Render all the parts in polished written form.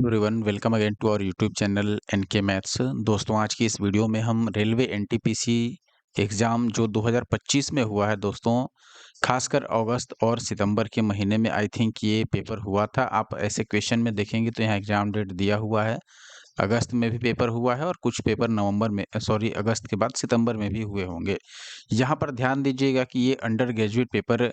Everyone welcome again to our YouTube channel NK maths. दोस्तों, आज की इस वीडियो में हम रेलवे एनटीपीसी एग्ज़ाम जो 2025 में हुआ है दोस्तों, खासकर अगस्त और सितंबर के महीने में आई थिंक ये पेपर हुआ था। आप ऐसे क्वेश्चन में देखेंगे तो यहाँ एग्ज़ाम डेट दिया हुआ है। अगस्त में भी पेपर हुआ है और कुछ पेपर नवंबर में अगस्त के बाद सितंबर में भी हुए होंगे। यहाँ पर ध्यान दीजिएगा कि ये अंडर ग्रेजुएट पेपर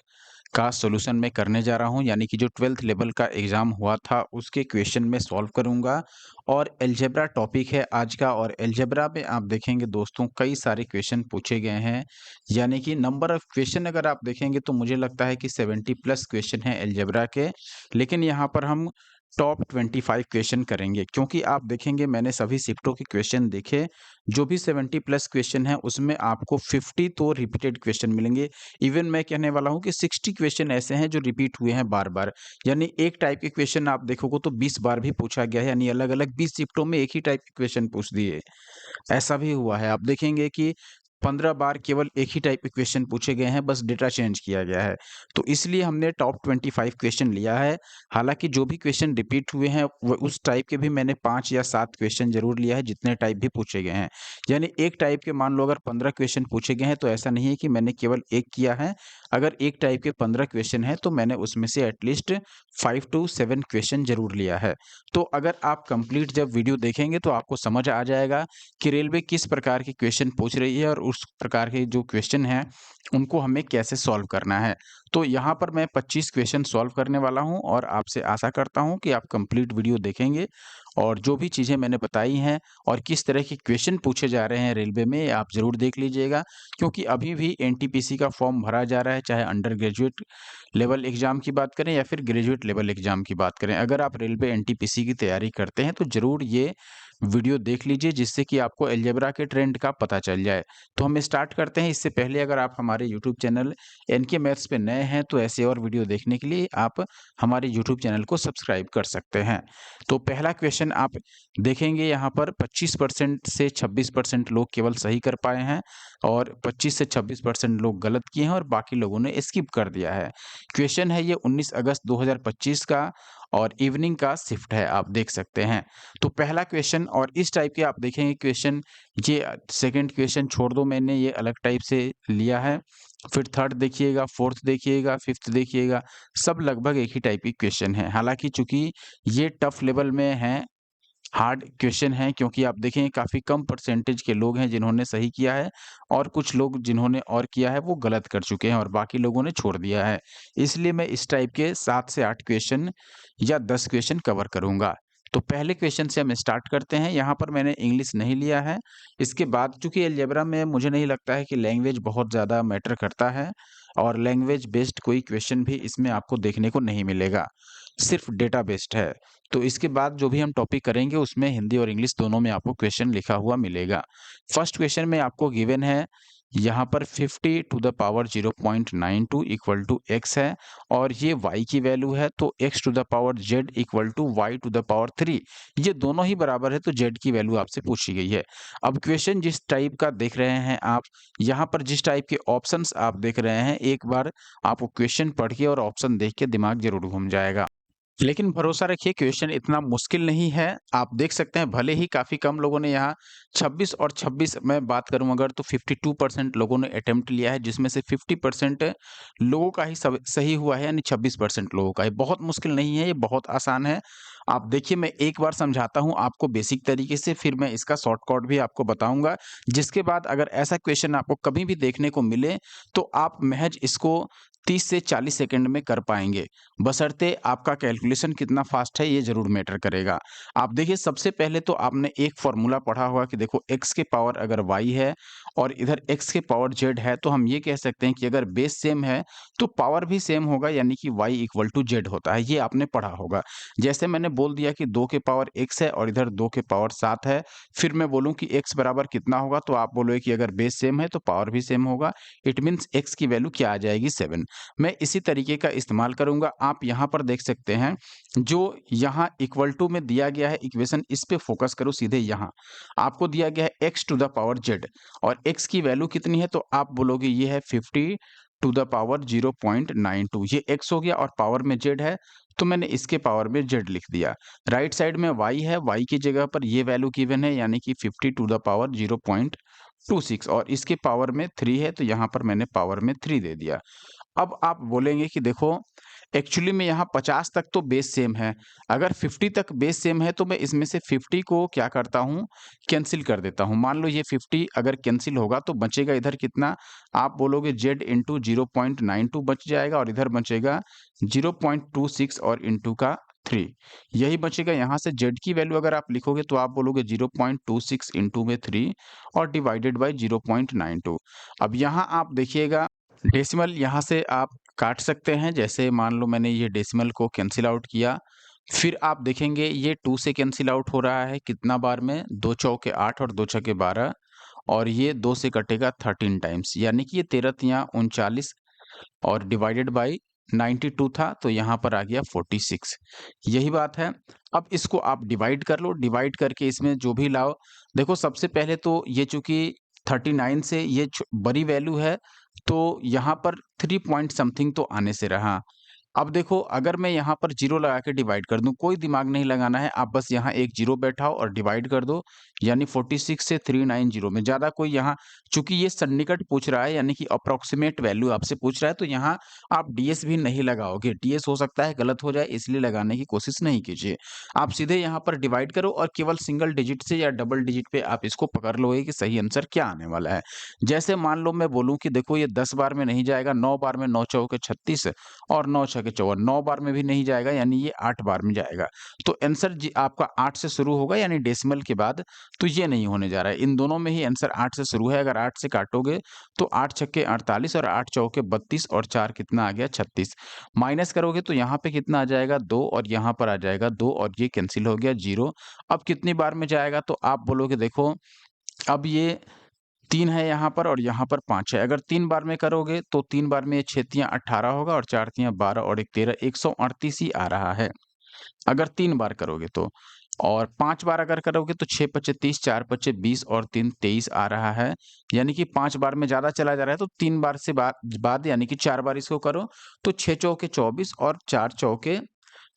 का सॉल्यूशन मैं करने जा रहा हूँ, यानी कि जो 12th लेवल का एग्ज़ाम हुआ था उसके क्वेश्चन मैं सॉल्व करूँगा। और अलजेब्रा टॉपिक है आज का, और अलजेब्रा में आप देखेंगे दोस्तों कई सारे क्वेश्चन पूछे गए हैं, यानी कि नंबर ऑफ क्वेश्चन अगर आप देखेंगे तो मुझे लगता है कि 70 प्लस क्वेश्चन हैं अलजेब्रा के। लेकिन यहाँ पर हम टॉप 25 क्वेश्चन करेंगे, क्योंकि आप देखेंगे मैंने सभी शिफ्टों के क्वेश्चन देखे। जो भी 70 प्लस क्वेश्चन है उसमें आपको 50 तो रिपीटेड क्वेश्चन मिलेंगे। इवन मैं कहने वाला हूँ कि 60 क्वेश्चन ऐसे हैं जो रिपीट हुए हैं बार-बार। यानी एक टाइप के क्वेश्चन आप देखोगे तो 20 बार भी पूछा गया है, यानी अलग-अलग 20 शिफ्टों में एक ही टाइप के क्वेश्चन पूछ दिए। ऐसा भी हुआ है। आप देखेंगे कि 15 बार केवल एक ही टाइप के क्वेश्चन पूछे गए हैं, बस डेटा चेंज किया गया है। तो इसलिए हमने टॉप 25 क्वेश्चन लिया है। हालाँकि जो भी क्वेश्चन रिपीट हुए हैं, वो उस टाइप के भी मैंने 5 या 7 क्वेश्चन ज़रूर लिया है, जितने टाइप भी पूछे गए हैं। यानी एक टाइप के मान लो अगर 15 क्वेश्चन पूछे गए हैं, तो ऐसा नहीं है कि मैंने केवल 1 किया है। अगर एक टाइप के 15 क्वेश्चन हैं, तो मैंने उसमें से एटलीस्ट 5 टू 7 क्वेश्चन ज़रूर लिया है। तो अगर आप कंप्लीट जब वीडियो देखेंगे, तो आपको समझ आ जाएगा कि रेलवे किस प्रकार के क्वेश्चन पूछ रही है और उस प्रकार के जो क्वेश्चन हैं उनको हमें कैसे सॉल्व करना है। तो यहाँ पर मैं 25 क्वेश्चन सॉल्व करने वाला हूँ और आपसे आशा करता हूँ कि आप कंप्लीट वीडियो देखेंगे और जो भी चीज़ें मैंने बताई हैं और किस तरह के क्वेश्चन पूछे जा रहे हैं रेलवे में, ये आप ज़रूर देख लीजिएगा। क्योंकि अभी भी एनटीपीसी का फॉर्म भरा जा रहा है, चाहे अंडर ग्रेजुएट लेवल एग्ज़ाम की बात करें या फिर ग्रेजुएट लेवल एग्ज़ाम की बात करें। अगर आप रेलवे एनटीपीसी की तैयारी करते हैं तो ज़रूर ये वीडियो देख लीजिए, जिससे कि आपको अलजेब्रा के ट्रेंड का पता चल जाए। तो हम स्टार्ट करते हैं। इससे पहले अगर आप हमारे यूट्यूब चैनल एनके मैथ्स पे नए हैं तो ऐसे और वीडियो देखने के लिए आप हमारे यूट्यूब चैनल को सब्सक्राइब कर सकते हैं। तो पहला क्वेश्चन आप देखेंगे, यहाँ पर 25% से 26% लोग केवल सही कर पाए हैं और 25 से 26% लोग गलत किए हैं और बाकी लोगों ने स्किप कर दिया है। क्वेश्चन है ये 19 अगस्त 2025 का और इवनिंग का शिफ्ट है, आप देख सकते हैं। तो पहला क्वेश्चन और इस टाइप के आप देखेंगे क्वेश्चन, ये सेकंड क्वेश्चन छोड़ दो, मैंने ये अलग टाइप से लिया है। फिर थर्ड देखिएगा, फोर्थ देखिएगा, फिफ्थ देखिएगा, सब लगभग एक ही टाइप के क्वेश्चन हैं। हालाँकि चूँकि ये टफ लेवल में हैं, हार्ड क्वेश्चन हैं, क्योंकि आप देखें काफ़ी कम परसेंटेज के लोग हैं जिन्होंने सही किया है और कुछ लोग जिन्होंने और किया है वो गलत कर चुके हैं और बाकी लोगों ने छोड़ दिया है। इसलिए मैं इस टाइप के 7 से 8 क्वेश्चन या 10 क्वेश्चन कवर करूँगा। तो पहले क्वेश्चन से हम स्टार्ट करते हैं। यहाँ पर मैंने इंग्लिश नहीं लिया है। इसके बाद चूँकि अलजेब्रा में मुझे नहीं लगता है कि लैंग्वेज बहुत ज़्यादा मैटर करता है और लैंग्वेज बेस्ड कोई क्वेश्चन भी इसमें आपको देखने को नहीं मिलेगा, सिर्फ़ डेटा बेस्ड है। तो इसके बाद जो भी हम टॉपिक करेंगे उसमें हिंदी और इंग्लिश दोनों में आपको क्वेश्चन लिखा हुआ मिलेगा। फर्स्ट क्वेश्चन में आपको गिवन है यहाँ पर 50 to the power 0.92 equal to x है और ये y की वैल्यू है, तो x to the power z equal to y to the power 3, ये दोनों ही बराबर है, तो z की वैल्यू आपसे पूछी गई है। अब क्वेश्चन जिस टाइप का देख रहे हैं आप, यहाँ पर जिस टाइप के ऑप्शंस आप देख रहे हैं, एक बार आपको क्वेश्चन पढ़ के और ऑप्शन देख के दिमाग जरूर घूम जाएगा। लेकिन भरोसा रखिए क्वेश्चन इतना मुश्किल नहीं है। आप देख सकते हैं भले ही काफ़ी कम लोगों ने यहाँ 26 और 26 मैं बात करूँ अगर तो 52% लोगों ने अटेम्प्ट लिया है, जिसमें से 50% लोगों का ही सब सही हुआ है, यानी 26% लोगों का। ये बहुत मुश्किल नहीं है, ये बहुत आसान है। आप देखिए मैं एक बार समझाता हूँ आपको बेसिक तरीके से, फिर मैं इसका शॉर्टकट भी आपको बताऊँगा। जिसके बाद अगर ऐसा क्वेश्चन आपको कभी भी देखने को मिले तो आप महज़ इसको 30 से 40 सेकंड में कर पाएँगे। बशर्ते आपका कैलकुलेशन कितना फास्ट है ये ज़रूर मैटर करेगा। आप देखिए सबसे पहले तो आपने एक फ़ॉर्मूला पढ़ा होगा कि देखो x के पावर अगर y है और इधर x के पावर z है, तो हम ये कह सकते हैं कि अगर बेस सेम है तो पावर भी सेम होगा, यानी कि y इक्वल टू z होता है। ये आपने पढ़ा होगा। जैसे मैंने बोल दिया कि 2 के पावर x है और इधर 2 के पावर 7 है, फिर मैं बोलूँ कि x बराबर कितना होगा, तो आप बोलोगे कि अगर बेस सेम है तो पावर भी सेम होगा। इट मीन्स x की वैल्यू क्या आ जाएगी 7। मैं इसी तरीके का इस्तेमाल करूँगा। आप यहाँ पर देख सकते हैं, जो यहाँ इक्वल टू में दिया गया है इक्वेशन, इस पे फोकस करो सीधे यहाँ। आपको दिया गया है x to the power z और x की वैल्यू कितनी है, तो आप बोलोगे ये है 50 टू द पावर 0.92 ये x हो गया और पावर में z है तो मैंने इसके पावर में z लिख दिया। राइट साइड में y है, y की जगह पर ये वैल्यू गिवन है यानी कि 50 टू द पावर 0.26 और इसके पावर में 3 है तो यहाँ पर मैंने पावर में 3 दे दिया। अब आप बोलेंगे कि देखो एक्चुअली में यहाँ 50 तक तो बेस सेम है। अगर 50 तक बेस सेम है तो मैं इसमें से 50 को क्या करता हूँ कैंसिल कर देता हूँ। मान लो ये 50 अगर कैंसिल होगा तो बचेगा इधर कितना? आप बोलोगे z इंटू 0.92 बच जाएगा और इधर बचेगा 0.26 और इंटू का 3 यही बचेगा। यहाँ से z की वैल्यू अगर आप लिखोगे तो आप बोलोगे 0.26 इंटू में 3 और डिवाइडेड बाई 0.92। अब यहाँ आप देखिएगा डेसिमल यहाँ से आप काट सकते हैं। जैसे मान लो मैंने ये डेसिमल को कैंसिल आउट किया, फिर आप देखेंगे ये 2 से कैंसिल आउट हो रहा है कितना बार में? 2 चौके 8 और 2 छक्के 12 और ये 2 से कटेगा 13 टाइम्स यानी कि ये 13 तियाँ 39 और डिवाइडेड बाई 92 था तो यहाँ पर आ गया 46। यही बात है। अब इसको आप डिवाइड कर लो, डिवाइड करके इसमें जो भी लाओ। देखो सबसे पहले तो ये चूंकि 39 से ये बड़ी वैल्यू है तो यहाँ पर 3 पॉइंट समथिंग तो आने से रहा। अब देखो अगर मैं यहाँ पर जीरो लगा के डिवाइड कर दूं, कोई दिमाग नहीं लगाना है, आप बस यहाँ एक जीरो बैठाओ और डिवाइड कर दो यानी 46 से 390 में। ज्यादा कोई यहाँ चूंकि ये सन्निकट पूछ रहा है यानी कि अप्रोक्सीमेट वैल्यू आपसे पूछ रहा है तो यहाँ आप डीएस भी नहीं लगाओगे। डीएस हो सकता है गलत हो जाए इसलिए लगाने की कोशिश नहीं कीजिए। आप सीधे यहाँ पर डिवाइड करो और केवल सिंगल डिजिट से या डबल डिजिट पे आप इसको पकड़ लोगे कि सही आंसर क्या आने वाला है। जैसे मान लो मैं बोलूं कि देखो ये 10 बार में नहीं जाएगा, 9 बार में 9 चौके 36 और 9 छके 54, 9 बार में भी नहीं जाएगा यानी ये 8 बार में जाएगा। तो आंसर आपका 8 से शुरू होगा यानी डेसिमल के बाद, तो ये नहीं होने जा रहा है। इन दोनों में ही आंसर 8 से शुरू है। अगर 8 से काटोगे तो 8 छक्के 48 और 8 चौके 32 और 4 कितना आ गया 36। माइनस करोगे तो यहाँ पे कितना आ जाएगा 2 और यहाँ पर आ जाएगा 2 और ये कैंसिल हो गया 0। अब कितनी बार में जाएगा तो आप बोलोगे देखो अब ये 3 है यहाँ पर और यहाँ पर 5 है। अगर 3 बार में करोगे तो 3 बार में 6 तियाँ 18 होगा और 4 तियाँ 12 और 1 13, 138 ही आ रहा है अगर 3 बार करोगे तो। और 5 बार अगर करोगे तो 6 पच्चे 30, 4 पच्चे 20 और 3 23 आ रहा है यानी कि 5 बार में ज्यादा चला जा रहा है तो 3 बार से बाद यानी कि 4 बार इसको करो तो 6 चौके 24 और 4 चौके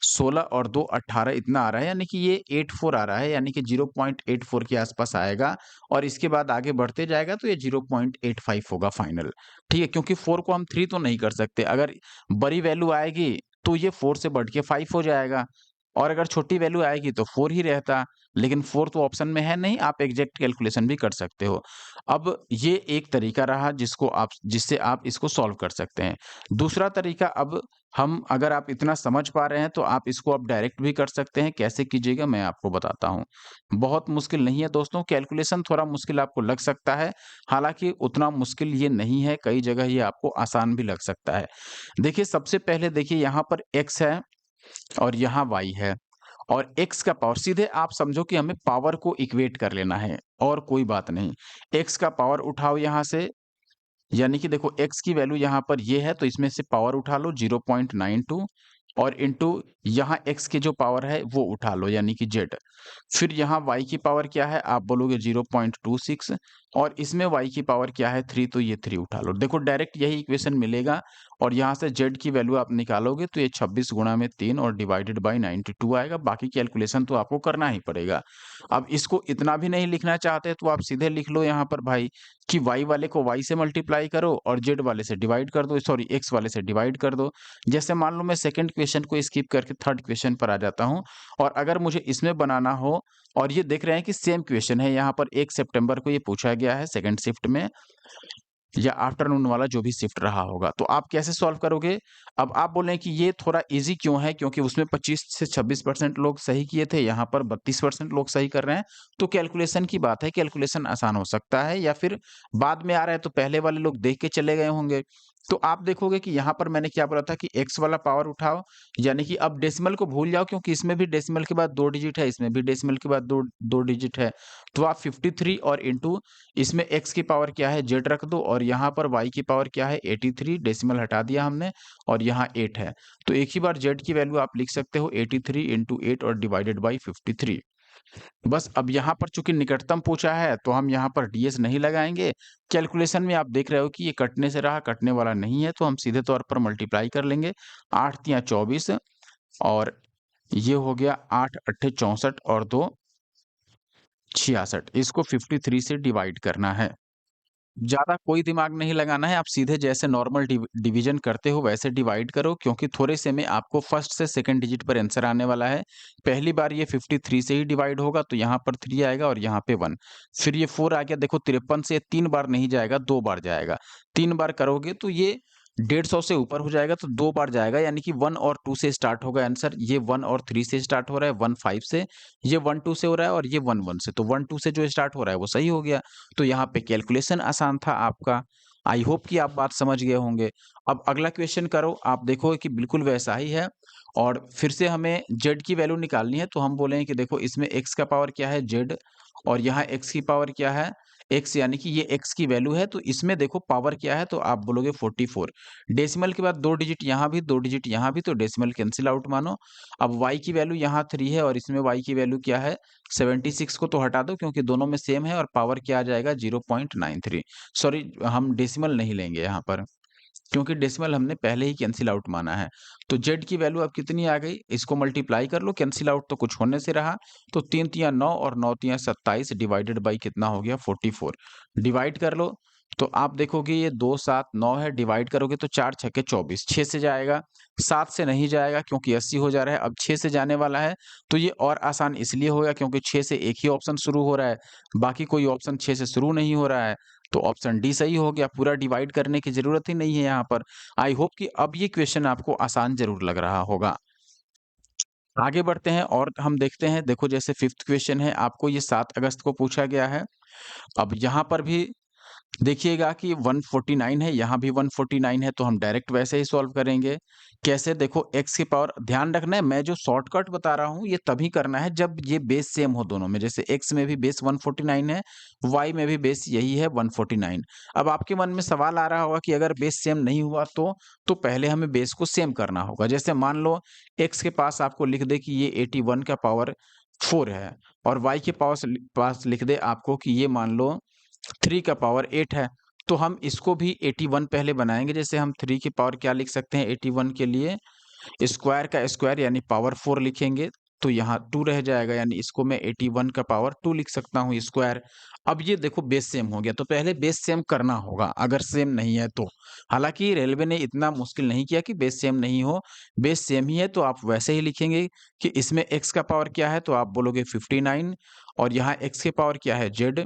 16 और 2 18 इतना आ रहा है यानी कि ये 84 आ रहा है यानी कि 0.84 के आसपास आएगा और इसके बाद आगे बढ़ते जाएगा तो ये 0.85 होगा फाइनल। ठीक है, क्योंकि 4 को हम 3 तो नहीं कर सकते। अगर बड़ी वैल्यू आएगी तो ये 4 से बढ़ के 5 हो जाएगा और अगर छोटी वैल्यू आएगी तो 4 ही रहता, लेकिन 4 तो ऑप्शन में है नहीं। आप एग्जैक्ट कैलकुलेशन भी कर सकते हो। अब ये एक तरीका रहा जिससे आप इसको सॉल्व कर सकते हैं। दूसरा तरीका, अब हम अगर आप इतना समझ पा रहे हैं तो आप इसको अब डायरेक्ट भी कर सकते हैं। कैसे कीजिएगा मैं आपको बताता हूँ। बहुत मुश्किल नहीं है दोस्तों, कैलकुलेशन थोड़ा मुश्किल आपको लग सकता है, हालांकि उतना मुश्किल ये नहीं है, कई जगह ये आपको आसान भी लग सकता है। देखिए सबसे पहले देखिए यहाँ पर x है और यहाँ y है और x का पावर, सीधे आप समझो कि हमें पावर को इक्वेट कर लेना है और कोई बात नहीं। x का पावर उठाओ यहाँ से, यानी कि देखो x की वैल्यू यहाँ पर ये है तो इसमें से पावर उठा लो 0.92 और इंटू यहाँ x की जो पावर है वो उठा लो यानी कि z। फिर यहाँ y की पावर क्या है आप बोलोगे 0.26 और इसमें y की पावर क्या है 3 तो ये 3 उठा लो। देखो डायरेक्ट यही इक्वेशन मिलेगा और यहाँ से z की वैल्यू आप निकालोगे तो ये 26 गुणा में 3 और डिवाइडेड बाई 92 आएगा। बाकी कैलकुलेशन तो आपको करना ही पड़ेगा। अब इसको इतना भी नहीं लिखना चाहते तो आप सीधे लिख लो यहाँ पर भाई कि y वाले को y से मल्टीप्लाई करो और z वाले से डिवाइड कर दो, सॉरी x वाले से डिवाइड कर दो। जैसे मान लो मैं सेकंड क्वेश्चन को स्किप करके थर्ड क्वेश्चन पर आ जाता हूँ और अगर मुझे इसमें बनाना हो और ये देख रहे हैं कि सेम क्वेश्चन है, यहाँ पर 1 सितंबर को ये पूछा गया है सेकंड शिफ्ट में या आफ्टरनून वाला जो भी शिफ्ट रहा होगा, तो आप कैसे सॉल्व करोगे? अब आप बोल रहे हैं कि ये थोड़ा इजी क्यों है, क्योंकि उसमें 25 से 26% लोग सही किए थे, यहाँ पर 32% लोग सही कर रहे हैं। तो कैलकुलेशन की बात है, कैलकुलेशन आसान हो सकता है या फिर बाद में आ रहा है तो पहले वाले लोग देख के चले गए होंगे। तो आप देखोगे कि यहाँ पर मैंने क्या बोला था कि x वाला पावर उठाओ, यानी कि अब डेसिमल को भूल जाओ क्योंकि इसमें भी डेसिमल के बाद 2 डिजिट है, इसमें भी डेसिमल के बाद दो डिजिट है। तो आप 53 और इंटू इसमें x की पावर क्या है z रख दो और यहाँ पर y की पावर क्या है 83, डेसिमल हटा दिया हमने और यहाँ 8 है। तो एक ही बार z की वैल्यू आप लिख सकते हो 83 इंटू 8 और डिवाइडेड बाई 53। बस अब यहाँ पर चूँकि निकटतम पूछा है, तो हम यहाँ पर डीएस नहीं लगाएँगे। कैलकुलेशन में आप देख रहे हो कि ये कटने से रहा, कटने वाला नहीं है, तो हम सीधे तौर पर मल्टीप्लाई कर लेंगे। 8 तिया 24 और ये हो गया 8 अट्ठे 64 और 2 66। इसको 53 से डिवाइड करना है। ज़्यादा कोई दिमाग नहीं लगाना है, आप सीधे जैसे नॉर्मल डिवीज़न करते हो वैसे डिवाइड करो, क्योंकि थोड़े से में आपको फर्स्ट से सेकंड डिजिट पर आंसर आने वाला है। पहली बार ये 53 से ही डिवाइड होगा, तो यहाँ पर 3 आएगा और यहाँ पे 1। फिर ये 4 आ गया, देखो 53 से 3 बार नहीं जाएगा, 2 बार जाएगा। 3 बार करोगे तो ये 150 से ऊपर हो जाएगा, तो 2 बार जाएगा, यानी कि 1 और 2 से स्टार्ट होगा आंसर। ये 1 और 3 से स्टार्ट हो रहा है, 1 5 से, ये 1 2 से हो रहा है और ये 1 1 से। तो 1 2 से जो स्टार्ट हो रहा है वो सही हो गया। तो यहाँ पे कैलकुलेशन आसान था आपका। आई होप कि आप बात समझ गए होंगे। अब अगला क्वेश्चन करो, आप देखोगे कि बिल्कुल वैसा ही है और फिर से हमें z की वैल्यू निकालनी है, तो हम बोलेंगे कि देखो इसमें x का पावर क्या है z और यहाँ x की पावर क्या है x, यानी कि ये x की वैल्यू है, तो इसमें देखो पावर क्या है, तो आप बोलोगे 44। डेसिमल के बाद 2 डिजिट यहाँ भी, 2 डिजिट यहाँ भी, तो डेसिमल कैंसिल आउट मानो। अब y की वैल्यू यहाँ 3 है और इसमें y की वैल्यू क्या है 76, को तो हटा दो क्योंकि दोनों में सेम है और पावर क्या आ जाएगा 0.93। सॉरी, हम डेसिमल नहीं लेंगे यहाँ पर क्योंकि डेसिमल हमने पहले ही कैंसिल आउट माना है। तो z की वैल्यू अब कितनी आ गई, इसको मल्टीप्लाई कर लो, कैंसिल आउट तो कुछ होने से रहा, तो 3 तिया 9 और 9 तिया 27 डिवाइडेड बाई कितना हो गया 44। डिवाइड कर लो, तो आप देखोगे ये 2 7 9 है, डिवाइड करोगे तो 4 छक्के 24, 6 से जाएगा, 7 से नहीं जाएगा क्योंकि 80 हो जा रहा है। अब 6 से जाने वाला है, तो ये और आसान इसलिए होगा क्योंकि 6 से एक ही ऑप्शन शुरू हो रहा है, बाकी कोई ऑप्शन 6 से शुरू नहीं हो रहा है। तो ऑप्शन डी सही हो गया, पूरा डिवाइड करने की ज़रूरत ही नहीं है यहाँ पर। आई होप कि अब ये क्वेश्चन आपको आसान ज़रूर लग रहा होगा। आगे बढ़ते हैं और हम देखते हैं, देखो जैसे 5th क्वेश्चन है, आपको ये 7 अगस्त को पूछा गया है। अब यहाँ पर भी देखिएगा कि 149 है, यहाँ भी 149 है, तो हम डायरेक्ट वैसे ही सॉल्व करेंगे। कैसे, देखो x की पावर, ध्यान रखना है मैं जो शॉर्टकट बता रहा हूँ ये तभी करना है जब ये बेस सेम हो दोनों में। जैसे x में भी बेस 149 है, y में भी बेस यही है 149। अब आपके मन में सवाल आ रहा होगा कि अगर बेस सेम नहीं हुआ तो पहले हमें बेस को सेम करना होगा। जैसे मान लो x के पास आपको लिख दे कि ये 81 का पावर 4 है और y के पास लिख दे आपको कि ये मान लो 3 का पावर 8 है, तो हम इसको भी 81 पहले बनाएँगे। जैसे हम 3 की पावर क्या लिख सकते हैं 81 के लिए, स्क्वायर का स्क्वायर यानी पावर 4 लिखेंगे, तो यहाँ 2 रह जाएगा, यानी इसको मैं 81 का पावर 2 लिख सकता हूँ स्क्वायर। अब ये देखो बेस सेम हो गया, तो पहले बेस सेम करना होगा अगर सेम नहीं है तो। हालाँकि रेलवे ने इतना मुश्किल नहीं किया कि बेस सेम नहीं हो, बेस सेम ही है तो आप वैसे ही लिखेंगे कि इसमें x का पावर क्या है, तो आप बोलोगे 59 और यहाँ x की पावर क्या है z,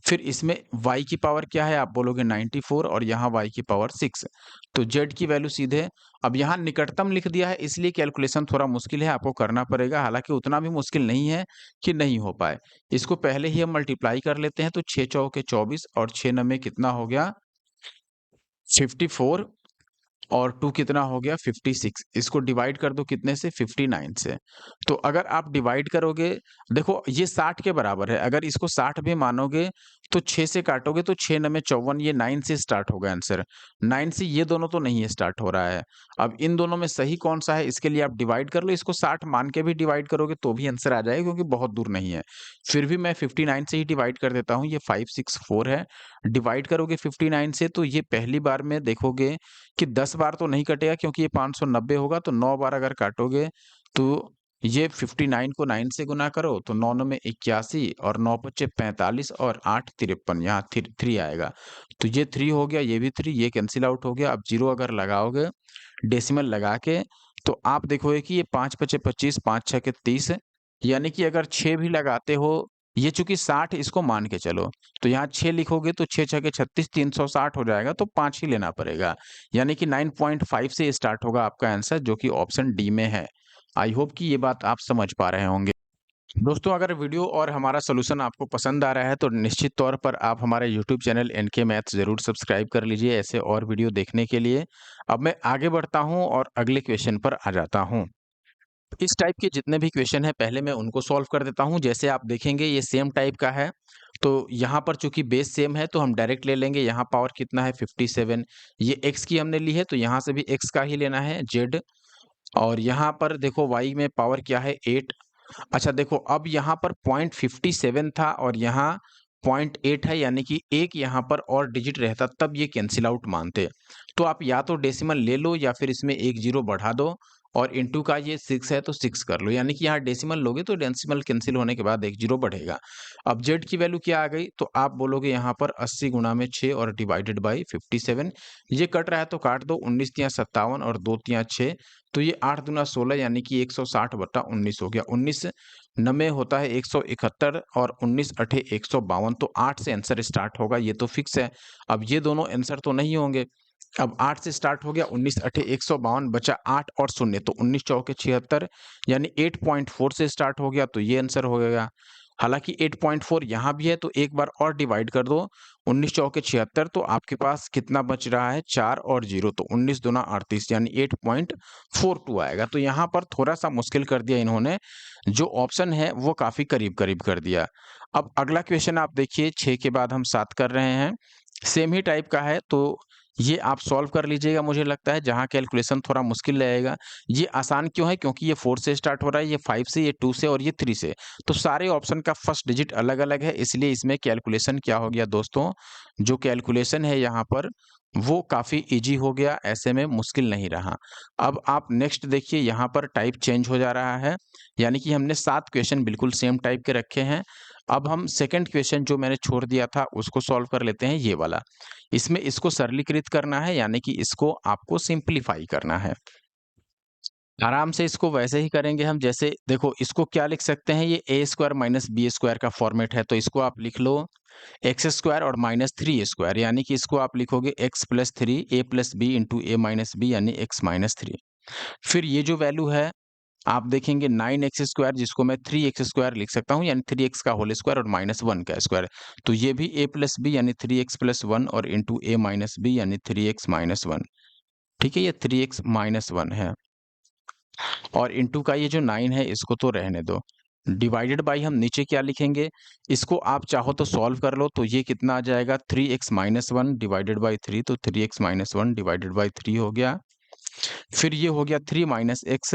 फिर इसमें y की पावर क्या है, आप बोलोगे 94 और यहाँ y की पावर 6। तो z की वैल्यू सीधे, अब यहाँ निकटतम लिख दिया है इसलिए कैलकुलेशन थोड़ा मुश्किल है, आपको करना पड़ेगा। हालाँकि उतना भी मुश्किल नहीं है कि नहीं हो पाए। इसको पहले ही हम मल्टीप्लाई कर लेते हैं, तो 6 चौके 24 और 6 नवे कितना हो गया 54 और 2 कितना हो गया 56। इसको डिवाइड कर दो कितने से 59 से। तो अगर आप डिवाइड करोगे, देखो ये 60 के बराबर है, अगर इसको 60 भी मानोगे तो 6 से काटोगे तो 6 नवे 54, ये 9 से स्टार्ट होगा आंसर। 9 से ये दोनों तो नहीं स्टार्ट हो रहा है। अब इन दोनों में सही कौन-सा है इसके लिए आप डिवाइड कर लो, इसको 60 मान के भी डिवाइड करोगे तो भी आंसर आ जाएगा क्योंकि बहुत दूर नहीं है। फिर भी मैं 59 से ही डिवाइड कर देता हूँ, ये 564 है। डिवाइड करोगे 59 से तो ये पहली बार में देखोगे कि 10 बार तो नहीं कटेगा क्योंकि ये 590 होगा, तो 9 बार अगर काटोगे तो ये 59 को 9 से गुना करो तो 9 में 81 और 9 पच्चे 45 और 8 53, यहाँ 3 आएगा। तो ये 3 हो गया, ये भी 3, ये कैंसिल आउट हो गया। अब 0 अगर लगाओगे डेसिमल लगा के, तो आप देखोगे कि ये 5 पच्चे 25, 5 छक्के 30, यानी कि अगर 6 भी लगाते हो, ये चूँकि 60 इसको मान के चलो, तो यहाँ 6 लिखोगे तो 6 छक्के 36, 360 हो जाएगा, तो 5 ही लेना पड़ेगा। यानी कि 9.5 से स्टार्ट होगा आपका आंसर, जो कि ऑप्शन डी में है। आई होप कि ये बात आप समझ पा रहे होंगे। दोस्तों, अगर वीडियो और हमारा सॉल्यूशन आपको पसंद आ रहा है तो निश्चित तौर पर आप हमारे यूट्यूब चैनल एनके मैथ्स ज़रूर सब्सक्राइब कर लीजिए ऐसे और वीडियो देखने के लिए। अब मैं आगे बढ़ता हूँ और अगले क्वेश्चन पर आ जाता हूँ। इस टाइप के जितने भी क्वेश्चन हैं पहले मैं उनको सॉल्व कर देता हूँ। जैसे आप देखेंगे ये सेम टाइप का है, तो यहाँ पर चूँकि बेस सेम है तो हम डायरेक्ट ले लेंगे। यहाँ पावर कितना है 57, ये x की हमने ली है तो यहाँ से भी x का ही लेना है z, और यहाँ पर देखो y में पावर क्या है 8 अच्छा देखो, अब यहाँ पर 0.57 था और यहाँ 0.8 है, यानी कि एक यहाँ पर और डिजिट रहता तब ये कैंसिल आउट मानते। तो आप या तो डेसिमल ले लो या फिर इसमें एक जीरो बढ़ा दो और इनटू का ये 6 है तो 6 कर लो, यानी कि यहाँ डेसिमल लोगे तो डेसिमल कैंसिल होने के बाद एक जीरो बढ़ेगा। अब जेड की वैल्यू क्या आ गई, तो आप बोलोगे यहाँ पर 80 गुणा में 6 और डिवाइडेड बाई 57। ये कट रहा है तो काट दो, 19 तियाँ 57 और 2 तियाँ 6, तो ये 8 दूना 16 यानी कि 160/19 हो गया। 19 नमे होता है 171 और 19 अठे 152, तो 8 से आंसर स्टार्ट होगा, ये तो फिक्स है। अब ये दोनों आंसर तो नहीं होंगे। अब 8 से स्टार्ट हो गया, 19 अठे 152, बचा 8 और शून्य, तो 19 चौके 76 यानी 8.4 से स्टार्ट हो गया, तो ये आंसर हो गया। हालांकि 8.4 यहाँ भी है तो एक बार और डिवाइड कर दो, 19 चौके 76, तो आपके पास कितना बच रहा है 4 और 0, तो 19 दूना 38 यानी 8.42 आएगा। तो यहाँ पर थोड़ा सा मुश्किल कर दिया इन्होंने, जो ऑप्शन है वो काफी करीब करीब कर दिया। अब अगला क्वेश्चन आप देखिए, 6 के बाद हम 7 कर रहे हैं, सेम ही टाइप का है, तो ये आप सॉल्व कर लीजिएगा। मुझे लगता है जहाँ कैलकुलेशन थोड़ा मुश्किल रहेगा। ये आसान क्यों है, क्योंकि ये 4 से स्टार्ट हो रहा है, ये 5 से, ये 2 से और ये 3 से, तो सारे ऑप्शन का फर्स्ट डिजिट अलग अलग है, इसलिए इसमें कैलकुलेशन क्या हो गया दोस्तों, जो कैलकुलेशन है यहाँ पर वो काफी इजी हो गया, ऐसे में मुश्किल नहीं रहा। अब आप नेक्स्ट देखिए, यहाँ पर टाइप चेंज हो जा रहा है, यानी कि हमने 7 क्वेश्चन बिल्कुल सेम टाइप के रखे हैं। अब हम सेकंड क्वेश्चन जो मैंने छोड़ दिया था उसको सॉल्व कर लेते हैं, ये वाला। इसमें इसको सरलीकृत करना है, यानी कि इसको आपको सिंप्लीफाई करना है। आराम से इसको वैसे ही करेंगे हम, जैसे देखो इसको क्या लिख सकते हैं, ये ए स्क्वायर माइनस बी स्क्वायर का फॉर्मेट है, तो इसको आप लिख लो एक्स स्क्वायर और माइनस 3 स्क्वायर, यानी कि इसको आप लिखोगे एक्स प्लस 3 ए प्लस बी इंटू ए माइनस बी, यानी एक्स माइनस 3। फिर ये जो वैल्यू है आप देखेंगे 9x स्क्वायर, जिसको मैं 3x स्क्वायर लिख सकता हूँ, यानी 3x का होल स्क्वायर और माइनस 1 का स्क्वायर, तो ये भी a प्लस बी यानी 3x प्लस 1 और इंटू ए माइनस बी यानी 3x माइनस 1। ठीक है, ये 3x माइनस 1 है और इंटू का ये जो 9 है इसको तो रहने दो। डिवाइडेड बाई हम नीचे क्या लिखेंगे, इसको आप चाहो तो सॉल्व कर लो, तो ये कितना आ जाएगा 3x माइनस 1 डिवाइडेड बाई 3, तो 3x माइनस 1 डिवाइडेड बाई 3 हो गया। फिर ये हो गया 3 माइनस एक्स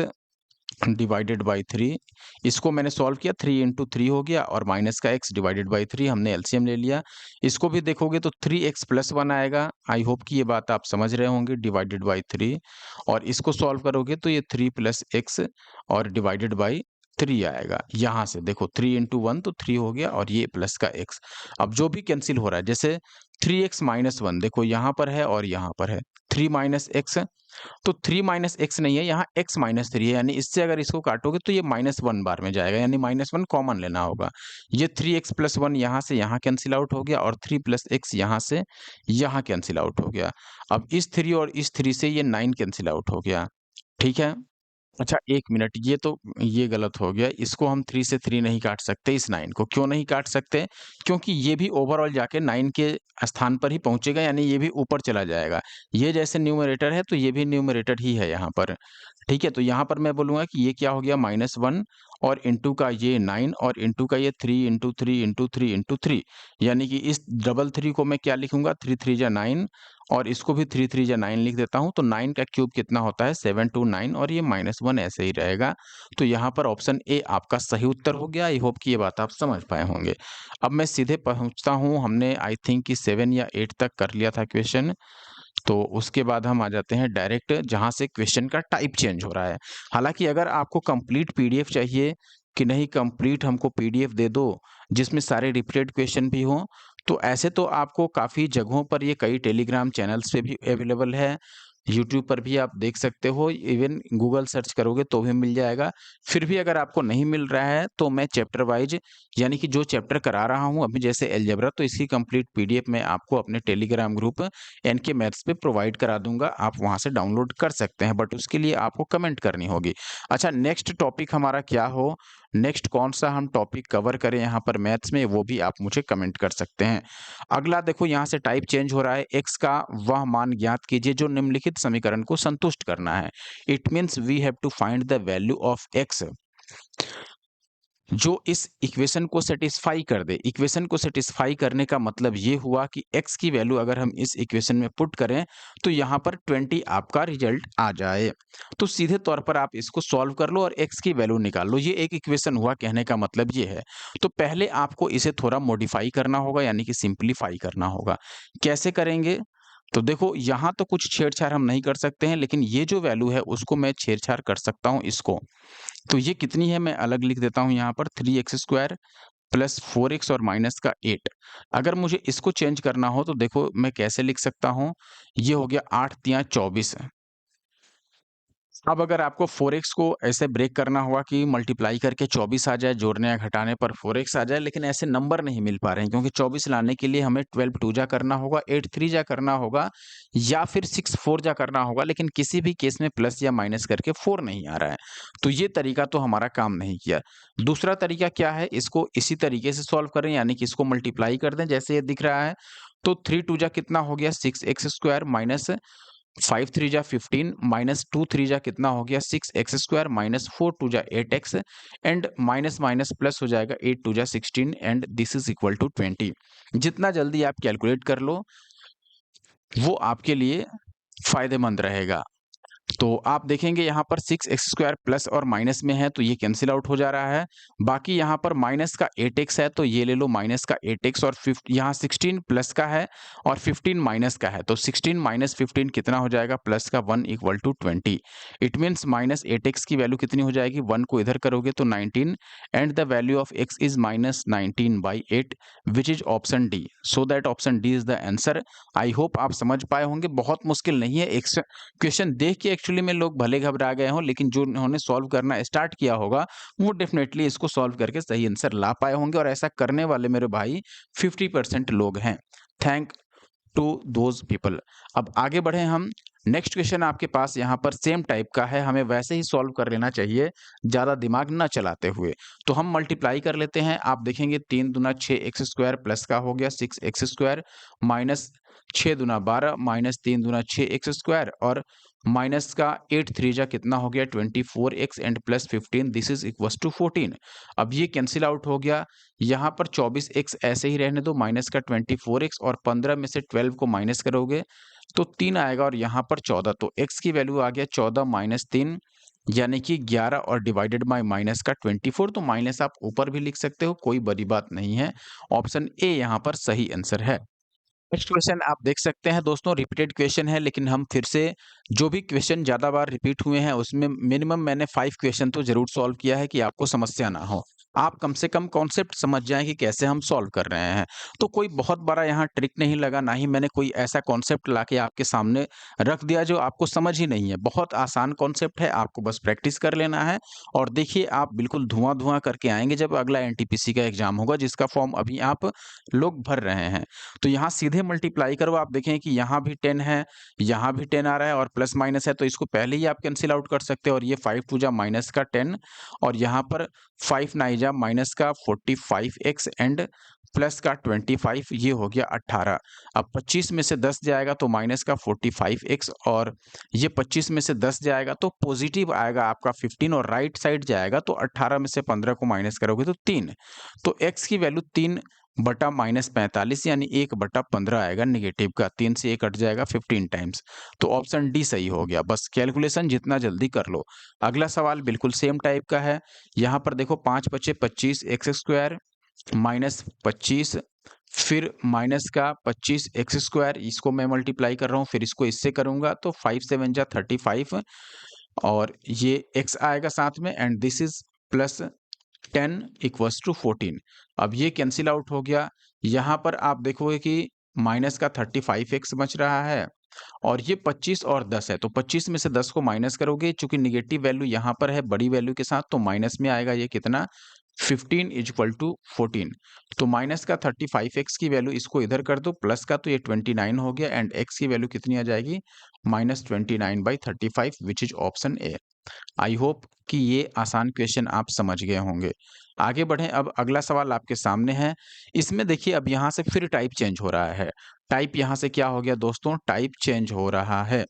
डिवाइडेड बाई 3, इसको मैंने सॉल्व किया, 3 इंटू 3 हो गया और माइनस का x डिवाइडेड बाई 3, हमने एलसीएम ले लिया। इसको भी देखोगे तो 3x प्लस 1 आएगा, आई होप कि ये बात आप समझ रहे होंगे, डिवाइडेड बाई 3, और इसको सॉल्व करोगे तो ये 3 प्लस एक्स और डिवाइडेड बाई 3 आएगा। यहाँ से देखो 3 इंटू 1 तो 3 हो गया और ये प्लस का x। अब जो भी कैंसिल हो रहा है, जैसे 3x माइनस 1 देखो यहाँ पर है और यहाँ पर है, 3 माइनस एक्स, तो 3 माइनस एक्स नहीं है, यहाँ x माइनस 3 है, यानी इससे अगर इसको काटोगे तो ये माइनस 1 बार में जाएगा, यानी माइनस 1 कॉमन लेना होगा। ये 3x प्लस 1 यहाँ से यहाँ कैंसिल आउट हो गया और 3 प्लस एक्स यहाँ से यहाँ कैंसिल आउट हो गया। अब इस 3 और इस 3 से ये 9 कैंसिल आउट हो गया। ठीक है। अच्छा 1 मिनट, ये गलत हो गया, इसको हम 3 से 3 नहीं काट सकते, इस 9 को क्यों नहीं काट सकते? क्योंकि ये भी ओवरऑल जाके 9 के स्थान पर ही पहुँचेगा, यानी ये भी ऊपर चला जाएगा। ये जैसे न्यूमरेटर है तो ये भी न्यूमरेटर ही है यहाँ पर। ठीक है, तो यहाँ पर मैं बोलूँगा कि ये क्या हो गया -1 और इंटू का ये 9 और इंटू का ये 3 इंटू 3 इंटू 3 इंटू 3, यानी कि इस डबल 3 को मैं क्या लिखूँगा, 3 3 जा 9 और इसको भी 3 3 जा 9 लिख देता हूँ, तो 9 का क्यूब कितना होता है 7 2 9 और ये -1 ऐसे ही रहेगा। तो यहाँ पर ऑप्शन ए आपका सही उत्तर हो गया। आई होप कि ये बात आप समझ पाए होंगे। अब मैं सीधे पहुँचता हूँ, हमने आई थिंक कि 7 या 8 तक कर लिया था क्वेश्चन। तो उसके बाद हम आ जाते हैं डायरेक्ट जहाँ से क्वेश्चन का टाइप चेंज हो रहा है। हालाँकि अगर आपको कंप्लीट पीडीएफ चाहिए कि नहीं, कंप्लीट हमको पीडीएफ दे दो जिसमें सारे रिपीटेड क्वेश्चन भी हों, तो ऐसे तो आपको काफ़ी जगहों पर ये कई टेलीग्राम चैनल्स पे भी अवेलेबल है। यूट्यूब पर भी आप देख सकते हो, इवन गूगल सर्च करोगे तो भी मिल जाएगा। फिर भी अगर आपको नहीं मिल रहा है तो मैं चैप्टर वाइज़, यानी कि जो चैप्टर करा रहा हूँ अभी जैसे अलजेब्रा, तो इसकी कंप्लीट पीडीएफ मैं आपको अपने टेलीग्राम ग्रुप एनके मैथ्स पे प्रोवाइड करा दूंगा, आप वहां से डाउनलोड कर सकते हैं, बट उसके लिए आपको कमेंट करनी होगी। अच्छा नेक्स्ट टॉपिक हमारा क्या हो, नेक्स्ट कौन सा हम टॉपिक कवर करें यहाँ पर मैथ्स में, वो भी आप मुझे कमेंट कर सकते हैं। अगला देखो यहाँ से टाइप चेंज हो रहा है, एक्स का वह मान ज्ञात कीजिए जो निम्नलिखित समीकरण को संतुष्ट करना है। It means we have to find the value of x जो इस इक्वेशन को सेटिस्फाई कर दे। इक्वेशन को सेटिस्फाई करने का मतलब ये हुआ कि x की वैल्यू अगर हम इस इक्वेशन में पुट करें तो यहाँ पर 20 आपका रिजल्ट आ जाए। तो सीधे तौर पर आप इसको सॉल्व कर लो और x की वैल्यू निकाल लो। ये एक इक्वेशन हुआ, कहने का मतलब ये है। तो पहले आपको इसे थोड़ा मॉडिफाई करना होगा, यानी कि सिंप्लीफाई करना होगा। कैसे करेंगे? तो देखो, यहाँ तो कुछ छेड़छाड़ हम नहीं कर सकते हैं, लेकिन ये जो वैल्यू है उसको मैं छेड़छाड़ कर सकता हूँ इसको। तो ये कितनी है मैं अलग लिख देता हूँ यहाँ पर, 3x स्क्वायर प्लस 4x और माइनस का 8। अगर मुझे इसको चेंज करना हो तो देखो मैं कैसे लिख सकता हूँ, ये हो गया 8 तिया 24। अब अगर आपको 4x को ऐसे ब्रेक करना हुआ कि मल्टीप्लाई करके 24 आ जाए, जोड़ने या घटाने पर 4x आ जाए, लेकिन ऐसे नंबर नहीं मिल पा रहे हैं, क्योंकि 24 लाने के लिए हमें 12 टू जा करना होगा, 8 थ्री जा करना होगा, या फिर 6 4 जा करना होगा, लेकिन किसी भी केस में प्लस या माइनस करके 4 नहीं आ रहा है। तो ये तरीका तो हमारा काम नहीं किया। दूसरा तरीका क्या है, इसको इसी तरीके से सॉल्व करें, यानी कि इसको मल्टीप्लाई कर दें जैसे ये दिख रहा है। तो 3 टू जा कितना हो गया, 6x स्क्वायर माइनस 5 3 जा 15 माइनस 2 3 जा कितना हो गया, 6x स्क्वायर माइनस 4 2 जा 8x and minus minus plus हो जाएगा, 8 2 जा 16 and this is equal to 20। जितना जल्दी आप कैलकुलेट कर लो वो आपके लिए फायदेमंद रहेगा। तो आप देखेंगे यहाँ पर 6x स्क्वायर प्लस और माइनस में है तो ये कैंसिल आउट हो जा रहा है। बाकी यहाँ पर माइनस का 8x है तो ये ले लो माइनस का 8x, और यहाँ 16 प्लस का है और 15 माइनस का है, तो 16 माइनस 15 कितना हो जाएगा, प्लस का 1 equal to 20। It means minus 8x की वैल्यू कितनी हो जाएगी, 1 को इधर करोगे तो 19 and the value of x is minus 19/8 which is option D. So that option D is the answer. I hope आप समझ पाए होंगे, बहुत मुश्किल नहीं है। क्वेश्चन देख के एक्चुअली में लोग भले घबरा गए हों, लेकिन जो उन्होंने सॉल्व करना स्टार्ट किया होगा वो डेफिनेटली इसको सॉल्व करके सही आंसर ला पाए होंगे, और ऐसा करने वाले मेरे भाई 50% लोग हैं। Thank to those people. अब आगे बढ़े हम। नेक्स्ट क्वेश्चन आपके पास यहाँ पर सेम टाइप का है, हमें वैसे ही सॉल्व कर लेना चाहिए, ज़्यादा दिमाग ना चलाते हुए। तो हम मल्टीप्लाई कर लेते हैं। आप देखेंगे 3 दूना 6x स्क्वायर प्लस का हो गया 6x स्क्वायर माइनस 6 दूना 12 माइनस 3 दूना 6x स्क्वायर और माइनस का 8 3 जा कितना हो गया 24x and plus 15 this is equal to 14। अब ये कैंसिल आउट हो गया। यहाँ पर 24x ऐसे ही रहने दो, माइनस का 24x और 15 में से 12 को माइनस करोगे तो 3 आएगा, और यहाँ पर 14, तो x की वैल्यू आ गया 14 माइनस 3 यानी कि 11 और डिवाइडेड बाय माइनस का 24। तो माइनस आप ऊपर भी लिख सकते हो, कोई बड़ी बात नहीं है। ऑप्शन ए यहाँ पर सही आंसर है। नेक्स्ट क्वेश्चन आप देख सकते हैं दोस्तों, रिपीटेड क्वेश्चन है, लेकिन हम फिर से जो भी क्वेश्चन ज़्यादा बार रिपीट हुए हैं उसमें मिनिमम मैंने 5 क्वेश्चन तो ज़रूर सॉल्व किया है कि आपको समस्या ना हो। आप कम से कम कॉन्सेप्ट समझ जाएँ कि कैसे हम सॉल्व कर रहे हैं। तो कोई बहुत बड़ा यहाँ ट्रिक नहीं लगा, ना ही मैंने कोई ऐसा कॉन्सेप्ट लाके आपके सामने रख दिया जो आपको समझ ही नहीं है। बहुत आसान कॉन्सेप्ट है, आपको बस प्रैक्टिस कर लेना है, और देखिए आप बिल्कुल धुआँ-धुआँ करके आएँगे जब अगला एनटीपीसी का एग्ज़ाम होगा, जिसका फॉर्म अभी आप लोग भर रहे हैं। तो यहाँ सीधे मल्टीप्लाई करो, आप देखें कि यहाँ भी 10 है, यहाँ भी 10 आ रहा है और प्लस माइनस है, तो इसको पहले ही आप कैंसिल आउट कर सकते हो, और ये 5 टू जा माइनस का 10 और यहाँ पर 5 नाइन जा माइनस का 45x एंड प्लस का 25, ये हो गया 18। अब 25 में से 10 जाएगा तो माइनस का 45x, और ये 25 में से 10 जाएगा तो पॉजिटिव आएगा आपका 15, और राइट साइड जाएगा तो 18 में से 15 को माइनस करोगे तो 3। तो x की वैल्यू 3 बटा माइनस 45 यानी 1 बटा 15 आएगा नेगेटिव का, 3 से 1 कट जाएगा 15 टाइम्स। तो ऑप्शन डी सही हो गया। बस कैलकुलेशन जितना जल्दी कर लो। अगला सवाल बिल्कुल सेम टाइप का है। यहाँ पर देखो 5 बचे 25 एक्स स्क्वायर माइनस 25 फिर माइनस का 25 एक्स स्क्वायर, इसको मैं मल्टीप्लाई कर रहा हूँ, फिर इसको इससे करूंगा तो 5 7 जा 35 और ये x आएगा साथ में and this is plus 10 equals to 14। अब ये कैंसिल आउट हो गया। यहाँ पर आप देखोगे कि माइनस का 35x बच रहा है, और ये 25 और 10 है, तो 25 में से 10 को माइनस करोगे, चूंकि निगेटिव वैल्यू यहाँ पर है बड़ी वैल्यू के साथ, तो माइनस में आएगा ये कितना 15 इज इक्वल टू 14। तो माइनस का 35x की वैल्यू इसको इधर कर दो, प्लस का तो ये 29 हो गया एंड x की वैल्यू कितनी आ जाएगी minus 29/35 which is option A. I hope कि ये आसान क्वेश्चन आप समझ गए होंगे। आगे बढ़ें, अब अगला सवाल आपके सामने है। इसमें देखिए अब यहाँ से फिर टाइप चेंज हो रहा है। टाइप यहाँ से क्या हो गया दोस्तों, टाइप चेंज हो रहा है।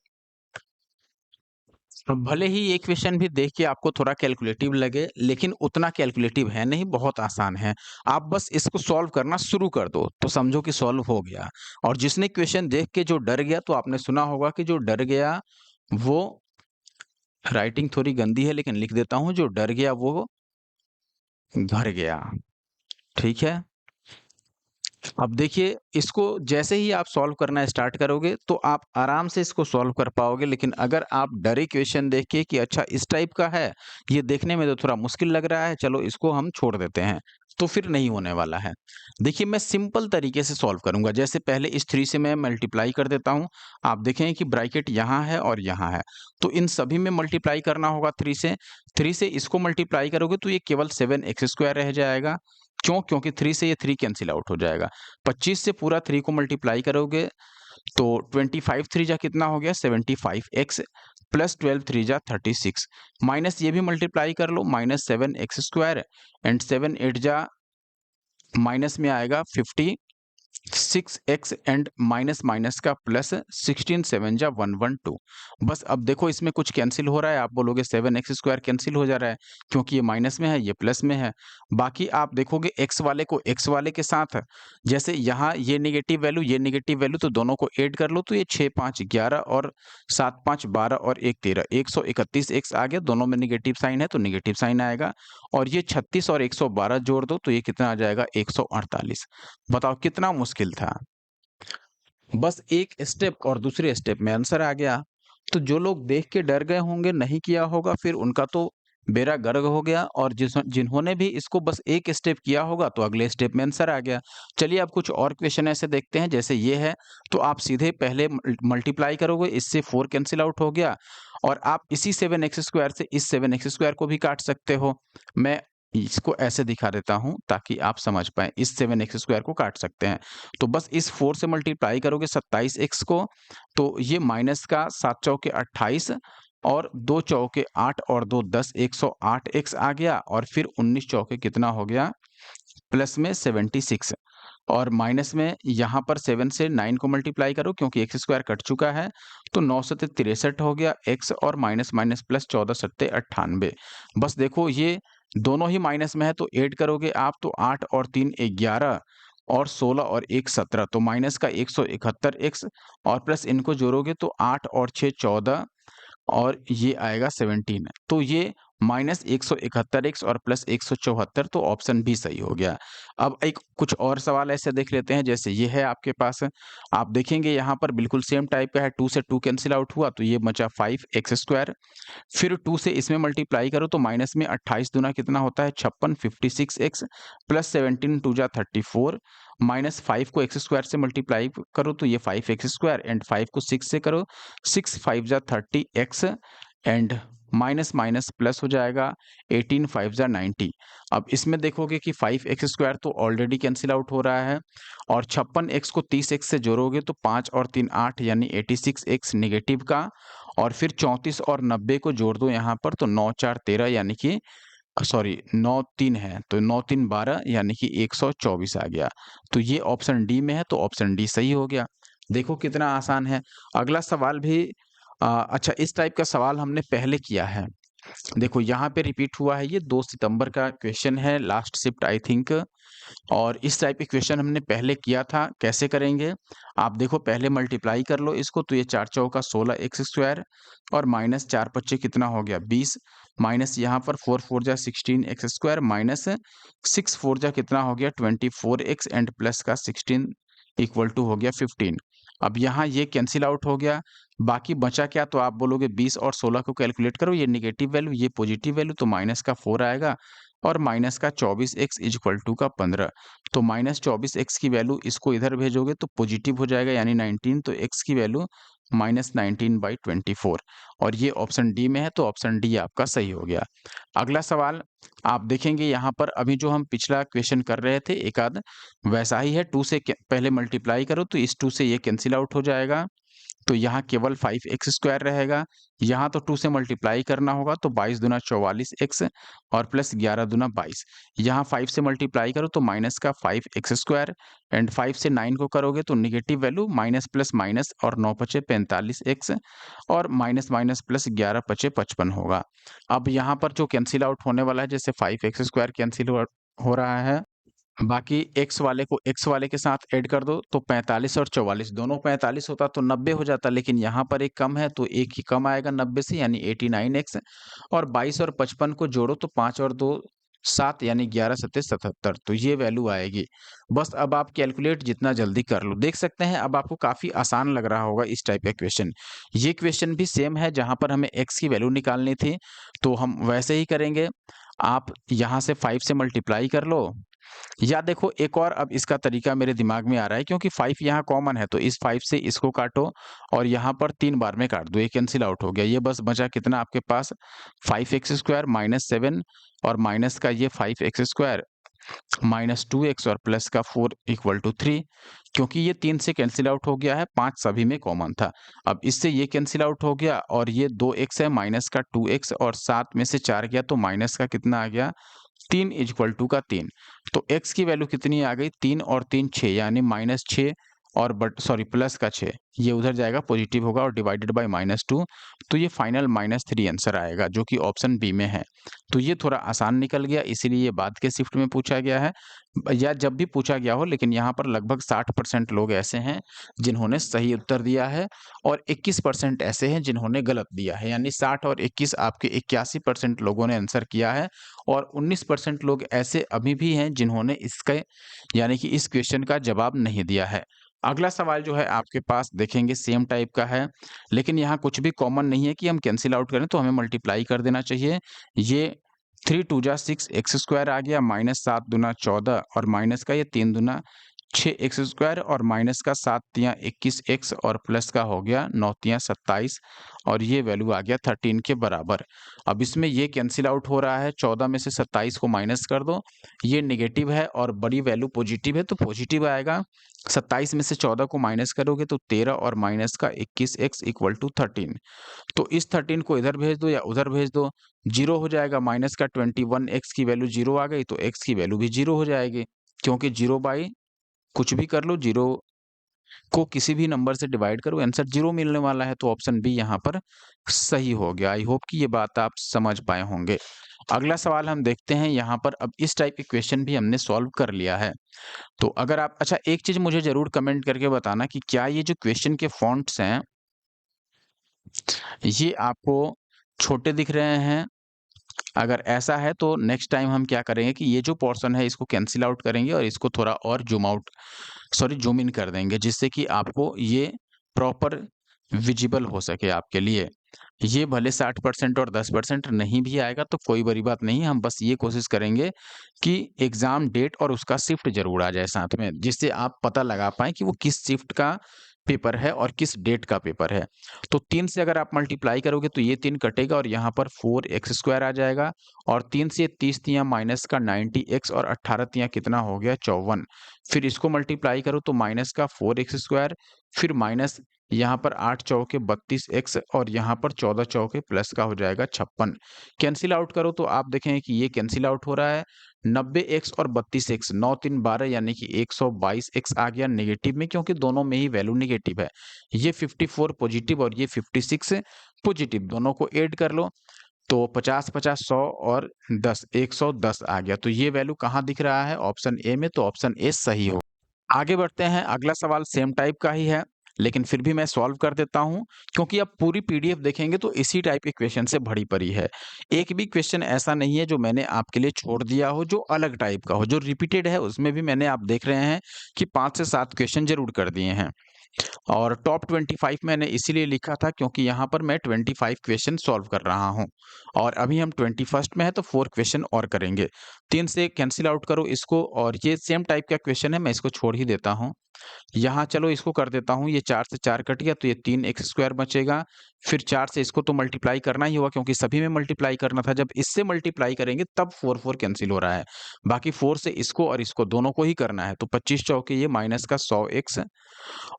अब भले ही ये क्वेश्चन भी देख के आपको थोड़ा कैलकुलेटिव लगे, लेकिन उतना कैलकुलेटिव है नहीं, बहुत आसान है। आप बस इसको सॉल्व करना शुरू कर दो, तो समझो कि सॉल्व हो गया। और जिसने क्वेश्चन देख के जो डर गया, तो आपने सुना होगा कि जो डर गया वो, राइटिंग थोड़ी गंदी है लेकिन लिख देता हूँ, जो डर गया वो घर गया। ठीक है? अब देखिए, इसको जैसे ही आप सॉल्व करना स्टार्ट करोगे तो आप आराम से इसको सॉल्व कर पाओगे, लेकिन अगर आप डरे क्वेश्चन देख के कि अच्छा इस टाइप का है, ये देखने में तो थोड़ा मुश्किल लग रहा है, चलो इसको हम छोड़ देते हैं, तो फिर नहीं होने वाला है। देखिए, मैं सिंपल तरीके से सॉल्व करूंगा। जैसे पहले इस 3 से मैं मल्टीप्लाई कर देता हूं। आप देखें कि ब्रैकेट यहाँ है और यहाँ है, तो इन सभी में मल्टीप्लाई करना होगा 3 से। 3 से इसको मल्टीप्लाई करोगे तो ये केवल 7x² रह जाएगा। क्यों? क्योंकि 3 से ये 3 कैंसिल आउट हो जाएगा। 25 से पूरा 3 को मल्टीप्लाई करोगे तो 25 3 जा कितना हो गया? 75x प्लस 12 3 जा 36, माइनस ये भी मल्टीप्लाई कर लो, माइनस 7x² एंड 7 8 जा माइनस में आएगा 56x एंड माइनस माइनस का प्लस, 16 7 जा 112। बस अब देखो इसमें कुछ कैंसिल हो रहा है, आप बोलोगे 7x² कैंसिल हो जा रहा है, क्योंकि ये माइनस में है, ये प्लस में है। बाकी आप देखोगे x वाले को x वाले के साथ, जैसे यहाँ ये नेगेटिव वैल्यू, ये नेगेटिव वैल्यू, तो दोनों को ऐड कर लो, तो ये 6 5 11 और 7 5 12 और 1 13, 131x आ गया। दोनों में नेगेटिव साइन है तो नेगेटिव साइन आएगा। और ये 36 और 112 जोड़ दो तो ये कितना आ जाएगा? 148। बताओ कितना मुश्किल था। बस एक स्टेप और दूसरे स्टेप में आंसर आ गया। तो जो लोग देख के डर गए होंगे, नहीं किया होगा, फिर उनका तो बेड़ा गर्क हो गया, और जिन्होंने भी इसको बस एक स्टेप किया होगा तो अगले स्टेप में आंसर आ गया। चलिए अब कुछ और क्वेश्चन ऐसे देखते हैं। जैसे ये है, तो आप सीधे पहले मल्टीप्लाई करोगे, इससे 4 कैंसिल आउट हो गया, और आप इसी 7x² से इस 7x² को भी काट सकते हो। मैं इसको ऐसे दिखा देता हूं ताकि आप समझ पाएं, इस 7x² को काट सकते हैं। तो बस इस 4 से मल्टीप्लाई करोगे 27x को, तो ये माइनस का 7 चौके 28 और 2 चौके 8 और 2 10, 108x आ गया, और फिर 19 चौके कितना हो गया? प्लस में 76, और माइनस में यहाँ पर 7 से 9 को मल्टीप्लाई करो, क्योंकि x² कट चुका है, तो 9 सत्ते 63 हो गया x, और माइनस माइनस प्लस 14 सत्ते 98। बस देखो ये दोनों ही माइनस में है, तो ऐड करोगे आप तो 8 और 3 11 और 16 और 1 17, तो माइनस का 171x, और प्लस इनको जोड़ोगे तो 8 और 6 14 और ये आएगा 17। तो ये माइनस 171x और प्लस 174, तो ऑप्शन बी सही हो गया। अब एक कुछ और सवाल ऐसे देख लेते हैं। जैसे ये है आपके पास, आप देखेंगे यहाँ पर बिल्कुल सेम टाइप का है, 2 से 2 कैंसिल आउट हुआ, तो ये बचा 5x²। फिर 2 से इसमें मल्टीप्लाई करो तो माइनस में 28 दूना कितना होता है? 56, 56x प्लस 17 2 जा 34, माइनस 5 को x² से मल्टीप्लाई करो तो ये 5x² एंड 5 को 6 से करो, 6 5 जा 30x and minus minus plus हो जाएगा, 18 5 जा 90। अब इसमें देखोगे कि 5x² तो ऑलरेडी कैंसिल आउट हो रहा है, और 56x को 30x से जोड़ोगे तो 5 और 3 8 यानी 86x नेगेटिव का, और फिर 34 और 90 को जोड़ दो यहाँ पर, तो 9 4 13 यानी कि सॉरी 9 3 है, तो 9 3 12 यानी कि 124 आ गया। तो ये ऑप्शन डी में है, तो ऑप्शन डी सही हो गया। देखो कितना आसान है। अगला सवाल भी अच्छा, इस टाइप का सवाल हमने पहले किया है। देखो यहाँ पे रिपीट हुआ है, ये 2 सितंबर का क्वेश्चन है, लास्ट शिफ्ट आई थिंक। और इस टाइप के क्वेश्चन हमने पहले किया था। कैसे करेंगे? आप देखो पहले मल्टीप्लाई कर लो इसको, तो ये 4 चौका 16x² और माइनस 4 पच्चे कितना हो गया? 20, माइनस यहाँ पर 4 4 जा 16x² माइनस 6 4 जा कितना हो गया? 24x एंड प्लस का 16 इक्वल टू हो गया 15। अब यहाँ ये कैंसिल आउट हो गया, बाकी बचा क्या? तो आप बोलोगे 20 और 16 को कैलकुलेट करो, ये नेगेटिव वैल्यू, ये पॉजिटिव वैल्यू, तो माइनस का 4 आएगा, और माइनस का 24x इज इक्वल टू का 15। तो माइनस 24x की वैल्यू इसको इधर भेजोगे तो पॉजिटिव हो जाएगा, यानी 19, तो x की वैल्यू माइनस 19/24, और ये ऑप्शन डी में है, तो ऑप्शन डी आपका सही हो गया। अगला सवाल आप देखेंगे यहाँ पर, अभी जो हम पिछला क्वेश्चन कर रहे थे एक आध वैसा ही है। 2 से पहले मल्टीप्लाई करो तो इस 2 से ये कैंसिल आउट हो जाएगा, तो यहाँ केवल 5x² रहेगा। यहाँ तो 2 से मल्टीप्लाई करना होगा तो 22 दूना 44x और प्लस 11 दूना 22। यहाँ 5 से मल्टीप्लाई करो तो माइनस का 5x² एंड 5 से 9 को करोगे तो negative value minus plus minus और 9 पचे 45x और माइनस माइनस प्लस 11 पचे 55 होगा। अब यहाँ पर जो कैंसिल आउट होने वाला है, जैसे 5x² कैंसिल हो रहा है, बाकी x वाले के साथ ऐड कर दो तो 45 और 44 दोनों 45 होता तो 90 हो जाता, लेकिन यहाँ पर एक कम है तो एक ही कम आएगा 90 से यानी 89x और 22 और 55 को जोड़ो तो 5 और 2 7 यानी 11 सत्ते 77 तो ये वैल्यू आएगी। बस अब आप कैलकुलेट जितना जल्दी कर लो। देख सकते हैं अब आपको काफ़ी आसान लग रहा होगा इस टाइप का क्वेश्चन। ये क्वेश्चन भी सेम है, जहाँ पर हमें x की वैल्यू निकालनी थी तो हम वैसे ही करेंगे। आप यहाँ से 5 से मल्टीप्लाई कर लो, या देखो एक और अब इसका तरीका मेरे दिमाग में आ रहा है, क्योंकि 5 यहाँ कॉमन है तो इस 5 से इसको काटो और यहाँ पर 3 बार में काट दो, ये कैंसिल आउट हो गया। ये बस बचा कितना आपके पास 5x² माइनस 7 और माइनस का ये 5x² माइनस 2x और प्लस का 4 इक्वल टू 3। क्योंकि ये 3 से कैंसिल आउट हो गया है, 5 सभी में कॉमन था। अब इससे ये कैंसिल आउट हो गया और ये 2x है, माइनस का 2x और 7 में से 4 गया तो माइनस का कितना आ गया 3 इक्वल टू का 3। तो x की वैल्यू कितनी आ गई 3 और 3 6 यानी माइनस 6 और प्लस का 6, ये उधर जाएगा पॉजिटिव होगा और डिवाइडेड बाय -2 तो ये फाइनल -3 आंसर आएगा जो कि ऑप्शन बी में है। तो ये थोड़ा आसान निकल गया, इसीलिए ये बाद के शिफ्ट में पूछा गया है या जब भी पूछा गया हो, लेकिन यहाँ पर लगभग 60% लोग ऐसे हैं जिन्होंने सही उत्तर दिया है और 21% ऐसे हैं जिन्होंने गलत दिया है, यानी 60 और 21 आपके 81% लोगों ने आंसर किया है और 19% लोग ऐसे अभी भी हैं जिन्होंने इसके यानी कि इस क्वेश्चन का जवाब नहीं दिया है। अगला सवाल जो है आपके पास देखेंगे सेम टाइप का है, लेकिन यहाँ कुछ भी कॉमन नहीं है कि हम कैंसिल आउट करें तो हमें मल्टीप्लाई कर देना चाहिए। ये 3 2 जा 6x² आ गया, माइनस 7 दूना 14 और माइनस का ये 3 दूना 6x² और माइनस का 7 तियां 21x और प्लस का हो गया 9 तियां 27 और ये वैल्यू आ गया 13 के बराबर। अब इसमें ये कैंसिल आउट हो रहा है, 14 में से 27 को माइनस कर दो, ये नेगेटिव है और बड़ी वैल्यू पॉजिटिव है तो पॉजिटिव आएगा। 27 में से 14 को माइनस करोगे तो 13 और माइनस का 21x इक्वल टू 13। तो इस 13 को इधर भेज दो या उधर भेज दो, 0 हो जाएगा। माइनस का 21x की वैल्यू 0 आ गई तो x की वैल्यू भी 0 हो जाएगी, क्योंकि 0 बाई कुछ भी कर लो, 0 को किसी भी नंबर से डिवाइड करो, आंसर 0 मिलने वाला है। तो ऑप्शन बी यहाँ पर सही हो गया। आई होप कि ये बात आप समझ पाए होंगे। अगला सवाल हम देखते हैं। यहाँ पर अब इस टाइप के क्वेश्चन भी हमने सॉल्व कर लिया है। तो अगर आप अच्छा एक चीज मुझे जरूर कमेंट करके बताना कि क्या ये जो क्वेश्चन के फॉन्ट्स हैं ये आपको छोटे दिख रहे हैं? अगर ऐसा है तो नेक्स्ट टाइम हम क्या करेंगे कि ये जो पोर्शन है इसको कैंसिल आउट करेंगे और इसको थोड़ा और जूम इन कर देंगे, जिससे कि आपको ये प्रॉपर विजिबल हो सके आपके लिए। ये भले 60% और 10% नहीं भी आएगा तो कोई बड़ी बात नहीं, हम बस ये कोशिश करेंगे कि एग्जाम डेट और उसका शिफ्ट जरूर आ जाए साथ में, जिससे आप पता लगा पाएँ कि वो किस शिफ्ट का पेपर है और किस डेट का पेपर है। तो 3 से अगर आप मल्टीप्लाई करोगे तो ये 3 कटेगा और यहाँ पर 4x² आ जाएगा और 3 से 30 तियां माइनस का 90x और 18 तियां कितना हो गया 54। फिर इसको मल्टीप्लाई करो तो माइनस का 4x² फिर माइनस यहाँ पर 8 चौके 32x और यहाँ पर 14 चौके प्लस का हो जाएगा 56। कैंसिल आउट करो तो आप देखेंगे कि ये कैंसिल आउट हो रहा है। 90x और 32x 9 3 12 यानी कि 122x आ गया नेगेटिव में, क्योंकि दोनों में ही वैल्यू नेगेटिव है। ये 54 पॉजिटिव और ये 56 पॉजिटिव, दोनों को ऐड कर लो तो 50 50 100 और 10 110 आ गया। तो ये वैल्यू कहाँ दिख रहा है? ऑप्शन ए में, तो ऑप्शन ए सही हो। आगे बढ़ते हैं। अगला सवाल सेम टाइप का ही है, लेकिन फिर भी मैं सॉल्व कर देता हूं, क्योंकि अब पूरी पीडीएफ देखेंगे तो इसी टाइप के क्वेश्चन से भरी पड़ी है। एक भी क्वेश्चन ऐसा नहीं है जो मैंने आपके लिए छोड़ दिया हो, जो अलग टाइप का हो, जो रिपीटेड है उसमें भी मैंने आप देख रहे हैं कि 5 से 7 क्वेश्चन जरूर कर दिए हैं। और टॉप 25 मैंने इसीलिए लिखा था क्योंकि यहाँ पर मैं 25 क्वेश्चन सॉल्व कर रहा हूँ और अभी हम 21st में है तो 4 क्वेश्चन और करेंगे। 3 से कैंसिल आउट करो इसको और ये सेम टाइप का क्वेश्चन है, मैं इसको छोड़ ही देता हूँ। यहाँ चलो इसको कर देता हूँ, ये 4 से 4 कट गया तो ये 3x² बचेगा। फिर 4 से इसको तो मल्टीप्लाई करना ही होगा क्योंकि सभी में मल्टीप्लाई करना था। जब इससे मल्टीप्लाई करेंगे तब 4 कैंसिल हो रहा है। बाकी 4 से इसको और इसको दोनों को ही करना है। तो 25 चौके ये माइनस का 100x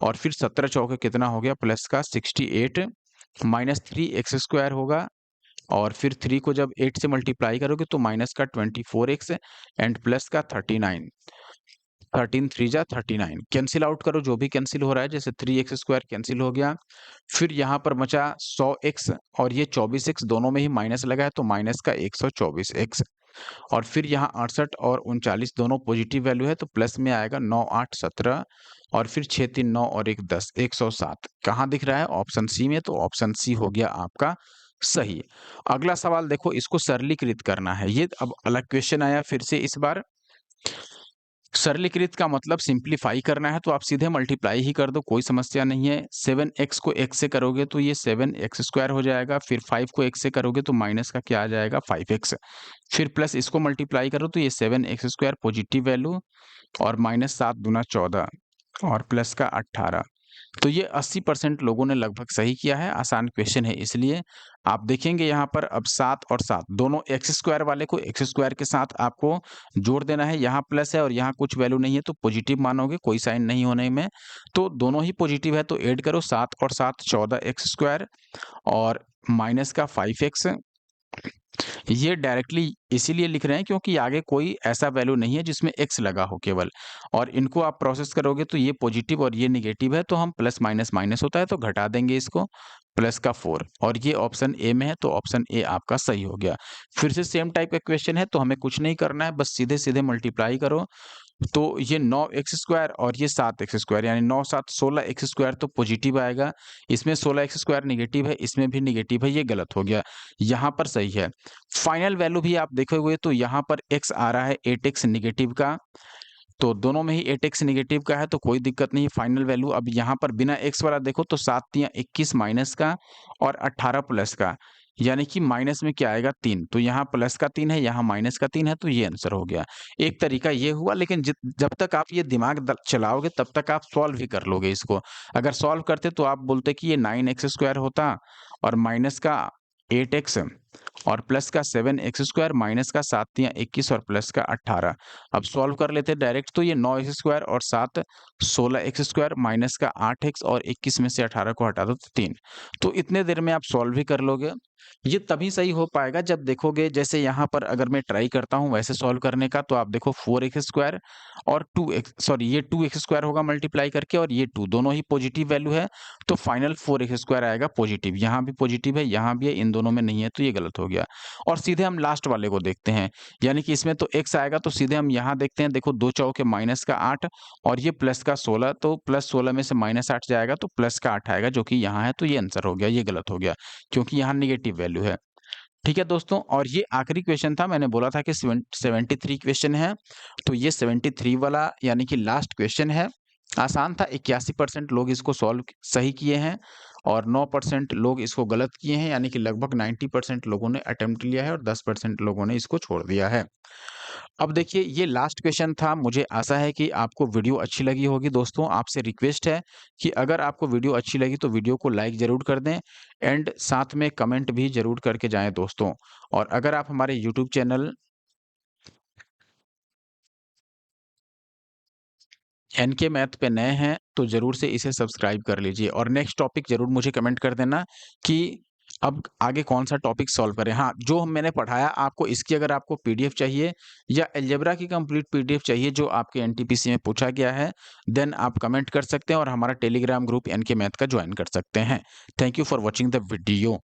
और फिर 17 चौके कितना हो गया प्लस का 68 माइनस 3x² होगा और फिर 3 को जब 8 से मल्टीप्लाई करोगे तो माइनस का 24x एंड प्लस का 39 13 3 जा 39 कैंसिल आउट करो जो भी कैंसिल हो रहा है, जैसे 3x² कैंसिल हो गया। फिर यहाँ पर बचा 100x और ये 24x दोनों में ही माइनस लगा है तो माइनस का 124x और फिर यहाँ 68 और 39 दोनों पॉजिटिव वैल्यू है तो प्लस में आएगा 9 8 17 और फिर 6 3 9 और 1 10 107 कहाँ दिख रहा है ऑप्शन सी में। तो ऑप्शन सी हो गया आपका सही। अगला सवाल देखो, इसको सरलीकृत करना है। ये अब अलग क्वेश्चन आया फिर से इस बार। सरलीकृत का मतलब सिंप्लीफाई करना है तो आप सीधे मल्टीप्लाई ही कर दो, कोई समस्या नहीं है। 7x को x से करोगे तो ये 7x² हो जाएगा। फिर 5 को x से करोगे तो माइनस का क्या आ जाएगा 5x। फिर प्लस इसको मल्टीप्लाई करो तो ये 7x² पॉजिटिव वैल्यू और माइनस 7 दूना 14 और प्लस का 18। तो ये 80% लोगों ने लगभग सही किया है। आसान क्वेश्चन है इसलिए आप देखेंगे यहाँ पर अब 7 और 7 दोनों x² वाले को x² के साथ आपको जोड़ देना है। यहाँ प्लस है और यहाँ कुछ वैल्यू नहीं है तो पॉजिटिव मानोगे, कोई साइन नहीं होने में। तो दोनों ही पॉजिटिव है तो ऐड करो 7 और 7 14x² और माइनस का 5x। ये डायरेक्टली इसीलिए लिख रहे हैं क्योंकि आगे कोई ऐसा वैल्यू नहीं है जिसमें x लगा हो केवल, और इनको आप प्रोसेस करोगे तो ये पॉजिटिव और ये निगेटिव है तो हम प्लस माइनस माइनस होता है तो घटा देंगे इसको, प्लस का 4 और ये ऑप्शन ए में है तो ऑप्शन ए आपका सही हो गया। फिर से सेम टाइप का क्वेश्चन है तो हमें कुछ नहीं करना है, बस सीधे सीधे मल्टीप्लाई करो। तो ये 9x² और ये 7x² यानी 9 7 16x² तो पॉजिटिव आएगा। इसमें 16x² निगेटिव है, इसमें भी निगेटिव है, ये गलत हो गया। यहाँ पर सही है। फाइनल वैल्यू भी आप देखोगे तो यहाँ पर x आ रहा है 8x निगेटिव का, तो दोनों में ही 8x निगेटिव का है तो कोई दिक्कत नहीं। फाइनल वैल्यू अब यहाँ पर बिना x वाला देखो तो 7 3 21 माइनस का और 18 प्लस का, यानी कि माइनस में क्या आएगा 3। तो यहाँ प्लस का 3 है, यहाँ माइनस का 3 है तो ये आंसर हो गया। एक तरीका ये हुआ, लेकिन जब तक आप ये दिमाग चलाओगे तब तक आप सॉल्व भी कर लोगे इसको। अगर सॉल्व करते तो आप बोलते कि ये 9x² होता और माइनस का 8x और प्लस का 7x² माइनस का 7 3 21 और प्लस का 18। अब सॉल्व कर लेते डायरेक्ट तो ये 9x² और 7 16x² माइनस का 8x और 21 में से 18 को हटा दो तो 3। तो इतने देर में आप सॉल्व भी कर लोगे। ये तभी सही हो पाएगा जब देखोगे, जैसे यहाँ पर अगर मैं ट्राई करता हूँ वैसे सॉल्व करने का तो आप देखो 4x² और 2x सॉरी ये 2x² होगा मल्टीप्लाई करके और ये 2 दोनों ही पॉजिटिव वैल्यू है तो फाइनल 4x² आएगा पॉजिटिव। यहाँ भी पॉजिटिव है, यहाँ भी है, इन दोनों में नहीं है तो ये गलत हो गया। और सीधे हम लास्ट वाले को देखते हैं, यानी कि इसमें तो x आएगा तो सीधे हम यहाँ देखते हैं। देखो 2 चौके माइनस का 8 और ये प्लस का 16, तो प्लस 16 में से माइनस 8 जाएगा तो प्लस का 8 आएगा जो कि यहाँ है तो ये आंसर हो गया। ये गलत हो गया क्योंकि यहाँ निगेटिव वैल्यू है। ठीक है दोस्तों, और ये आखिरी क्वेश्चन था। मैंने बोला था कि 73 क्वेश्चन है तो ये 73 वाला यानी कि लास्ट क्वेश्चन है। आसान था, 81% लोग इसको सॉल्व सही किए हैं और 9% लोग इसको गलत किए हैं, यानी कि लगभग 90% लोगों ने अटेम्प्ट लिया है और 10% लोगों ने इसको छोड़ दिया है। अब देखिए ये लास्ट क्वेश्चन था। मुझे आशा है कि आपको वीडियो अच्छी लगी होगी। दोस्तों आपसे रिक्वेस्ट है कि अगर आपको वीडियो अच्छी लगी तो वीडियो को लाइक ज़रूर कर दें एंड साथ में कमेंट भी ज़रूर करके जाएं दोस्तों। और अगर आप हमारे यूट्यूब चैनल एनके मैथ पे नए हैं तो ज़रूर से इसे सब्सक्राइब कर लीजिए और नेक्स्ट टॉपिक ज़रूर मुझे कमेंट कर देना कि अब आगे कौन सा टॉपिक सॉल्व करें। हाँ, जो मैंने पढ़ाया आपको इसकी अगर आपको पीडीएफ चाहिए या अलजेब्रा की कंप्लीट पीडीएफ चाहिए जो आपके एनटीपीसी में पूछा गया है, देन आप कमेंट कर सकते हैं और हमारा टेलीग्राम ग्रुप एनके मैथ का ज्वाइन कर सकते हैं। Thank you for watching the video.